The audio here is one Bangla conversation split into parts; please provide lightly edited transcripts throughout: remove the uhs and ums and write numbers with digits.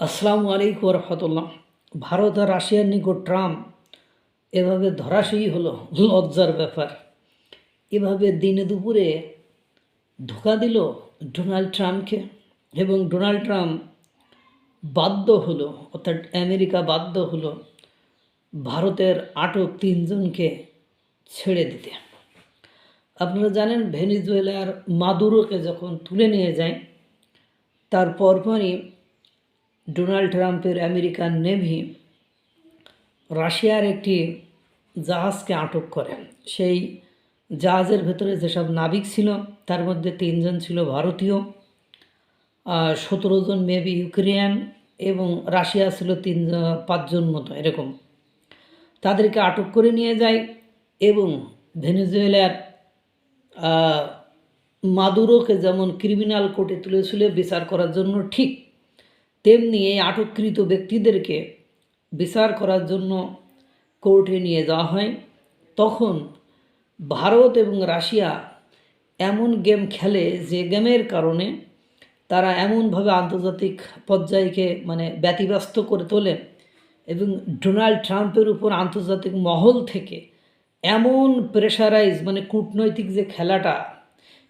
আসসালামু আলাইকুম রহমতুল্লাহ। ভারত আর রাশিয়ার নিকট ট্রাম্প এভাবে ধরাশয়ী হলো, লজ্জার ব্যাপার। এভাবে দিনে দুপুরে ধোঁকা দিল ডোনাল্ড ট্রাম্পকে, এবং ডোনাল্ড ট্রাম্প বাধ্য হলো, অর্থাৎ আমেরিকা বাধ্য হলো ভারতের আটক 3জনকে ছেড়ে দিতে। আপনারা জানেন, ভেনেজুয়েলার মাদুরোকে যখন তুলে নিয়ে যায়, তার পরপরই ডোনাল্ড ট্রাম্পের আমেরিকান নেভি রাশিয়ার একটি জাহাজকে আটক করে। সেই জাহাজের ভেতরে যেসব নাবিক ছিল তার মধ্যে 3জন ছিল ভারতীয়, 17জন মেবি ইউক্রেনিয়ান, এবং রাশিয়া ছিল 5জন মতো এরকম। তাদেরকে আটক করে নিয়ে যায় এবং ভেনেজুয়েলার মাদুরোকে যেমন ক্রিমিনাল কোর্টে তুলেছিল বিচার করার জন্য, ঠিক তেমনি এই আটককৃত ব্যক্তিদেরকে বিচার করার জন্য কোর্টে নিয়ে যাওয়া হয়। তখন ভারত এবং রাশিয়া এমন গেম খেলে যে গেমের কারণে তারা এমনভাবে আন্তর্জাতিক পর্যায়কে ব্যতিব্যস্ত করে তোলে, এবং ডোনাল্ড ট্রাম্পের উপর আন্তর্জাতিক মহল থেকে এমন প্রেশারাইজ, কূটনৈতিক যে খেলাটা,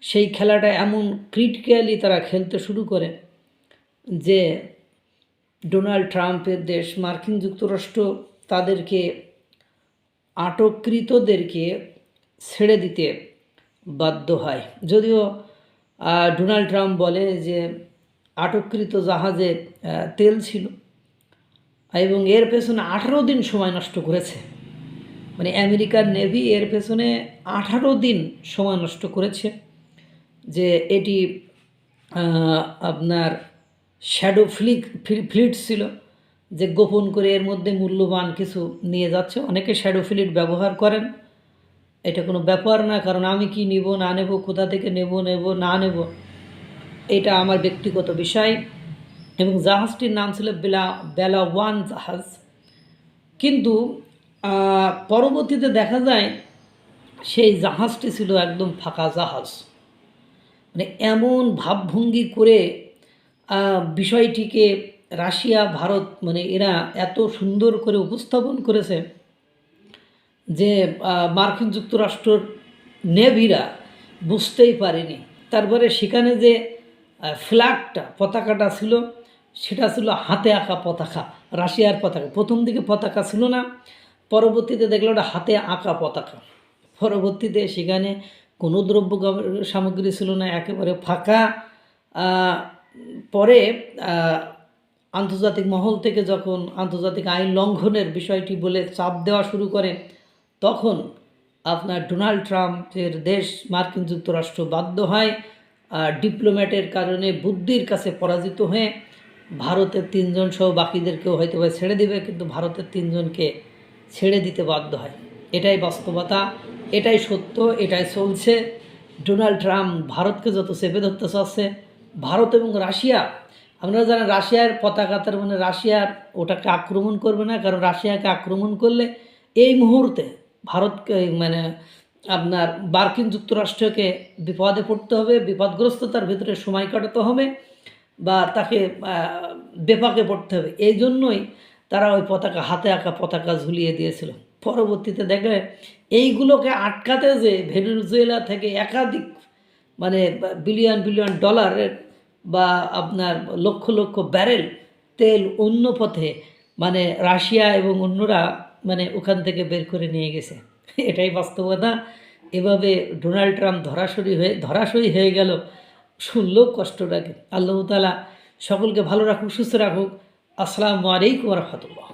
সেই খেলাটা এমন ক্রিটিক্যালি তারা খেলতে শুরু করে যে ডোনাল্ড ট্রাম্পের দেশ মার্কিন যুক্তরাষ্ট্র তাদেরকে আটককৃতদেরকে ছেড়ে দিতে বাধ্য হয়। যদিও ডোনাল্ড ট্রাম্প বলে যে আটককৃত জাহাজে তেল ছিল, এবং এর পেছনে 18 দিন সময় নষ্ট করেছে। আমেরিকার নেভি এর পেছনে 18 দিন সময় নষ্ট করেছে, যে এটি আপনার শ্যাডো ফ্লিট ছিল, যে গোপন করে এর মধ্যে মূল্যবান কিছু নিয়ে যাচ্ছে। অনেকে শ্যাডো ফ্লিট ব্যবহার করেন, এটা কোনো ব্যাপার না, কারণ আমি কি নেব না নেব, কোথা থেকে নেব না নেব, এটা আমার ব্যক্তিগত বিষয়। এবং জাহাজটির নাম ছিল বেলা 1 জাহাজ। কিন্তু পরবর্তীতে দেখা যায় সেই জাহাজটি ছিল একদম ফাঁকা জাহাজ। এমন ভাবভঙ্গি করে বিষয়টিকে রাশিয়া ভারত এরা এত সুন্দর করে উপস্থাপন করেছে যে মার্কিন যুক্তরাষ্ট্রের নেভিরা বুঝতেই পারেনি। তারপরে সেখানে যে পতাকাটা ছিল, সেটা ছিল হাতে আঁকা পতাকা, রাশিয়ার পতাকা। প্রথম দিকে পতাকা ছিল না, পরবর্তীতে দেখলো ওটা হাতে আঁকা পতাকা। পরবর্তীতে সেখানে কোনো দ্রব্য সামগ্রী ছিল না, একেবারে ফাঁকা। পরে আন্তর্জাতিক মহল থেকে যখন আন্তর্জাতিক আইন লঙ্ঘনের বিষয়টি বলে চাপ দেওয়া শুরু করে, তখন আপনার ডোনাল্ড ট্রাম্পের দেশ মার্কিন যুক্তরাষ্ট্র বাধ্য হয় ডিপ্লোম্যাটের কারণে, বুদ্ধির কাছে পরাজিত হয়ে ভারতের 3জন সহ বাকিদেরকেও হয়তো ছেড়ে দিবে, কিন্তু ভারতের 3জনকে ছেড়ে দিতে বাধ্য হয়। এটাই বাস্তবতা, এটাই সত্য, এটাই চলছে। ডোনাল্ড ট্রাম্প ভারতকে যত চেপে ধরতে চাচ্ছে, ভারত এবং রাশিয়া, আপনারা জানেন রাশিয়ার পতাকা, তার রাশিয়ার ওটাকে আক্রমণ করবে না, কারণ রাশিয়াকে আক্রমণ করলে এই মুহূর্তে ভারতকে আপনার মার্কিন যুক্তরাষ্ট্রকে বিপদে পড়তে হবে, বিপদগ্রস্ততার ভিতরে সময় কাটাতে হবে, বা তাকে বেপাকে পড়তে হবে। এই জন্যই তারা ওই পতাকা, হাতে আঁকা পতাকা ঝুলিয়ে দিয়েছিল। পরবর্তীতে দেখলে এইগুলোকে আটকাতে যে ভেনেজুয়েলা থেকে একাধিক বিলিয়ন বিলিয়ন ডলারের বা আপনার লক্ষ লক্ষ ব্যারেল তেল অন্য পথে রাশিয়া এবং অন্যরা ওখান থেকে বের করে নিয়ে গেছে। এটাই বাস্তবতা। এভাবে ডোনাল্ড ট্রাম্প ধরাশয়ী হয়ে গেল, শুনলেও কষ্ট লাগে। আল্লাহ তাআলা সকলকে ভালো রাখুক, সুস্থ রাখুক। আসসালামু আলাইকুম ওয়া রাহমাতুল্লাহ।